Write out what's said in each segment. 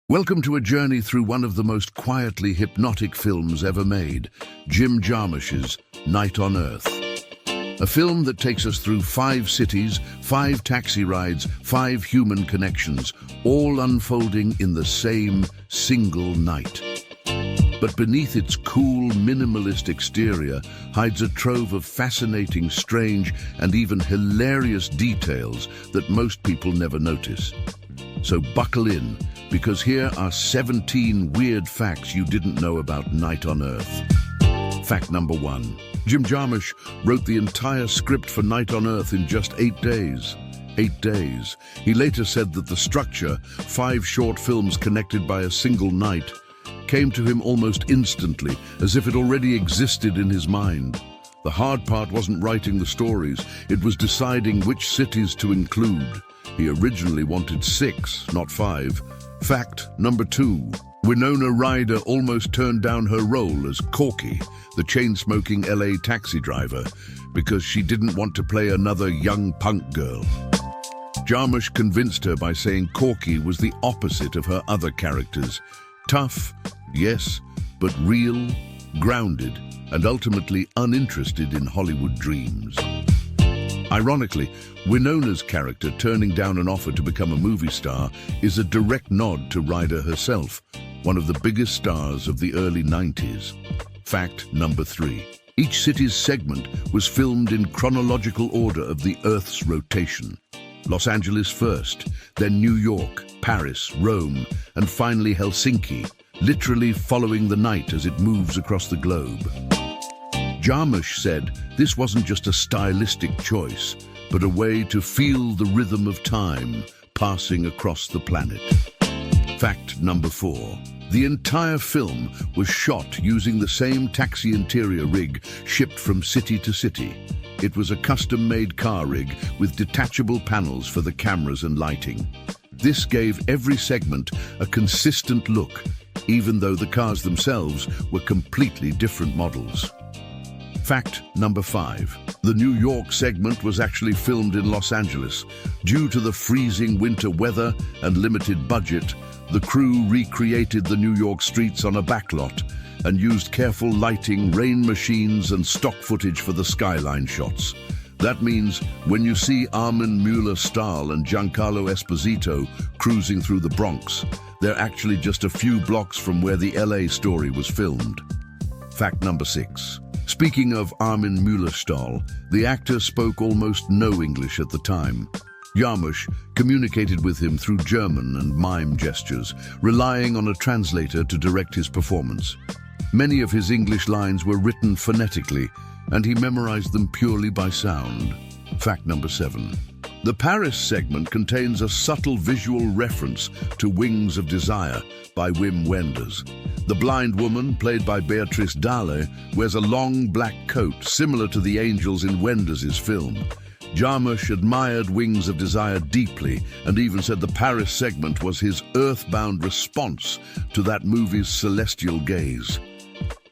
Welcome to a journey through one of the most quietly hypnotic films ever made, Jim Jarmusch's Night on Earth. A film that takes us through 5 cities, 5 taxi rides, 5 human connections, all unfolding in the same single night. But beneath its cool, minimalist exterior hides a trove of fascinating, strange, and even hilarious details that most people never notice. So buckle in, because here are 17 weird facts you didn't know about Night on Earth. Fact number 1. Jim Jarmusch wrote the entire script for Night on Earth in just 8 days. 8 days. He later said that the structure, 5 short films connected by a single night, came to him almost instantly, as if it already existed in his mind. The hard part wasn't writing the stories, it was deciding which cities to include. He originally wanted 6, not 5. Fact number 2. Winona Ryder almost turned down her role as Corky, the chain-smoking LA taxi driver, because she didn't want to play another young punk girl. Jarmusch convinced her by saying Corky was the opposite of her other characters. Tough, yes, but real, grounded, and ultimately uninterested in Hollywood dreams. Ironically, Winona's character turning down an offer to become a movie star is a direct nod to Ryder herself, one of the biggest stars of the early 90s. Fact number 3. Each city's segment was filmed in chronological order of the Earth's rotation. Los Angeles first, then New York, Paris, Rome, and finally Helsinki, literally following the night as it moves across the globe. Jarmusch said this wasn't just a stylistic choice, but a way to feel the rhythm of time passing across the planet. Fact number 4. The entire film was shot using the same taxi interior rig shipped from city to city. It was a custom-made car rig with detachable panels for the cameras and lighting. This gave every segment a consistent look, even though the cars themselves were completely different models. Fact number 5. The New York segment was actually filmed in Los Angeles. Due to the freezing winter weather and limited budget, the crew recreated the New York streets on a backlot and used careful lighting, rain machines, and stock footage for the skyline shots. That means when you see Armin Mueller-Stahl and Giancarlo Esposito cruising through the Bronx, they're actually just a few blocks from where the LA story was filmed. Fact number 6. Speaking of Armin Mueller-Stahl, the actor spoke almost no English at the time. Jarmusch communicated with him through German and mime gestures, relying on a translator to direct his performance. Many of his English lines were written phonetically, and he memorized them purely by sound. Fact number 7. The Paris segment contains a subtle visual reference to Wings of Desire by Wim Wenders. The blind woman, played by Beatrice Dalle, wears a long black coat similar to the angels in Wenders' film. Jarmusch admired Wings of Desire deeply and even said the Paris segment was his earthbound response to that movie's celestial gaze.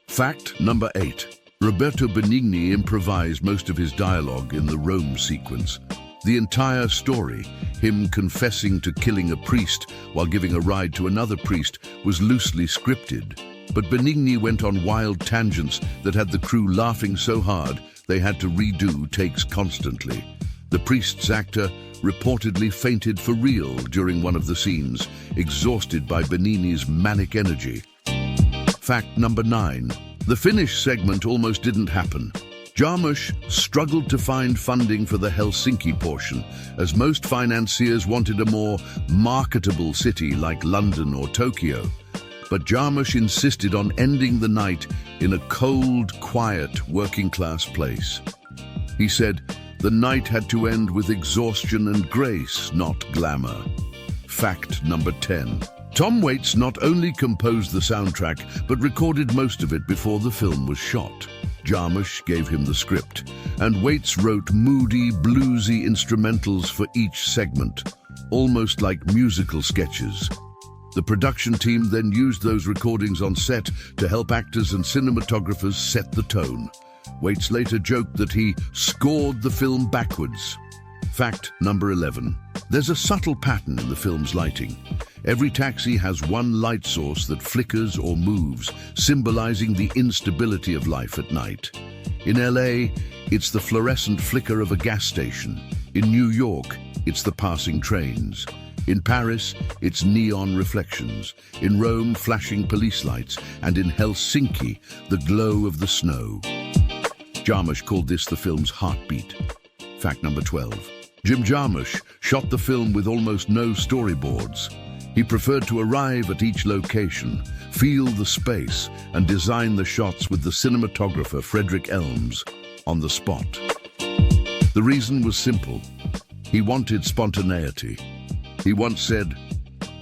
Fact number 8. Roberto Benigni improvised most of his dialogue in the Rome sequence. The entire story, him confessing to killing a priest while giving a ride to another priest, was loosely scripted. But Benigni went on wild tangents that had the crew laughing so hard they had to redo takes constantly. The priest's actor reportedly fainted for real during one of the scenes, exhausted by Benigni's manic energy. Fact number 9. The Finnish segment almost didn't happen. Jarmusch struggled to find funding for the Helsinki portion, as most financiers wanted a more marketable city like London or Tokyo. But Jarmusch insisted on ending the night in a cold, quiet, working-class place. He said, the night had to end with exhaustion and grace, not glamour. Fact number 10. Tom Waits not only composed the soundtrack, but recorded most of it before the film was shot. Jarmusch gave him the script, and Waits wrote moody, bluesy instrumentals for each segment, almost like musical sketches. The production team then used those recordings on set to help actors and cinematographers set the tone. Waits later joked that he scored the film backwards. Fact number 11. There's a subtle pattern in the film's lighting. Every taxi has one light source that flickers or moves, symbolizing the instability of life at night. In LA, it's the fluorescent flicker of a gas station. In New York, it's the passing trains. In Paris, it's neon reflections. In Rome, flashing police lights. And in Helsinki, the glow of the snow. Jarmusch called this the film's heartbeat. Fact number 12. Jim Jarmusch shot the film with almost no storyboards. He preferred to arrive at each location, feel the space, and design the shots with the cinematographer Frederick Elms on the spot. The reason was simple. He wanted spontaneity. He once said,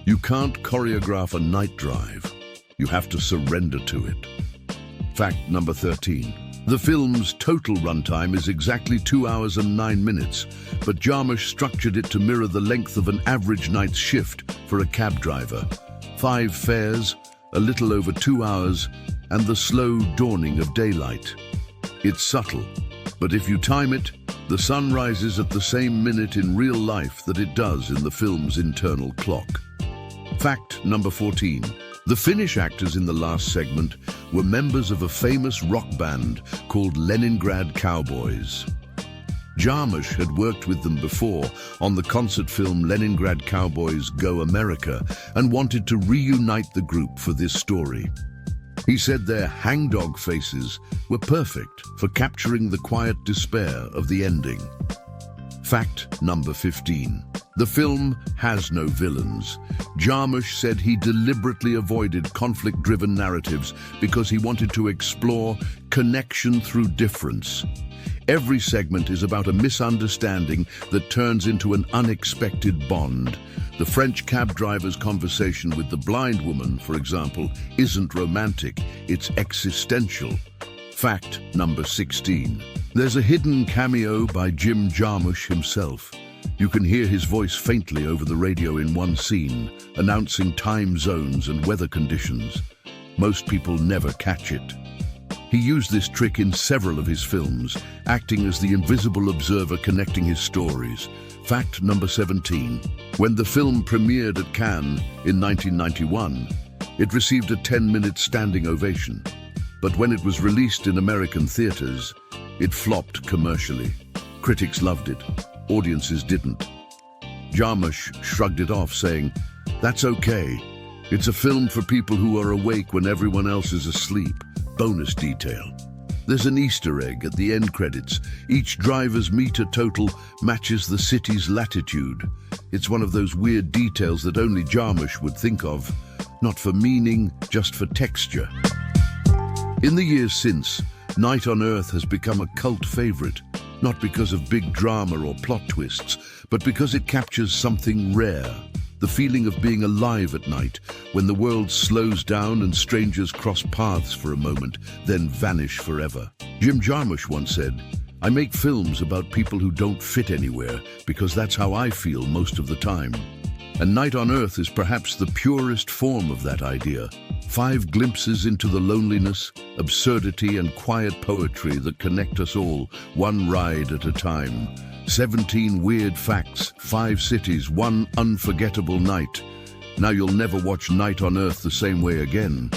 "You can't choreograph a night drive. You have to surrender to it." Fact number 13. The film's total runtime is exactly 2 hours and 9 minutes, but Jarmusch structured it to mirror the length of an average night's shift for a cab driver. 5 fares, a little over 2 hours, and the slow dawning of daylight. It's subtle, but if you time it, the sun rises at the same minute in real life that it does in the film's internal clock. Fact number 14. The Finnish actors in the last segment were members of a famous rock band called Leningrad Cowboys. Jarmusch had worked with them before on the concert film Leningrad Cowboys Go America and wanted to reunite the group for this story. He said their hangdog faces were perfect for capturing the quiet despair of the ending. Fact number 15. The film has no villains. Jarmusch said he deliberately avoided conflict-driven narratives because he wanted to explore connection through difference. Every segment is about a misunderstanding that turns into an unexpected bond. The French cab driver's conversation with the blind woman, for example, isn't romantic, it's existential. Fact number 16. There's a hidden cameo by Jim Jarmusch himself. You can hear his voice faintly over the radio in one scene, announcing time zones and weather conditions. Most people never catch it. He used this trick in several of his films, acting as the invisible observer connecting his stories. Fact number 17. When the film premiered at Cannes in 1991, it received a 10-minute standing ovation. But when it was released in American theaters, it flopped commercially. Critics loved it. Audiences didn't. Jarmusch shrugged it off, saying, "That's okay. It's a film for people who are awake when everyone else is asleep." Bonus detail. There's an Easter egg at the end credits. Each driver's meter total matches the city's latitude. It's one of those weird details that only Jarmusch would think of. Not for meaning, just for texture. In the years since, Night on Earth has become a cult favorite. Not because of big drama or plot twists, but because it captures something rare. The feeling of being alive at night, when the world slows down and strangers cross paths for a moment, then vanish forever. Jim Jarmusch once said, "I make films about people who don't fit anywhere, because that's how I feel most of the time." And Night on Earth is perhaps the purest form of that idea. 5 glimpses into the loneliness, absurdity, and quiet poetry that connect us all, one ride at a time. 17 weird facts, 5 cities, 1 unforgettable night. Now you'll never watch Night on Earth the same way again.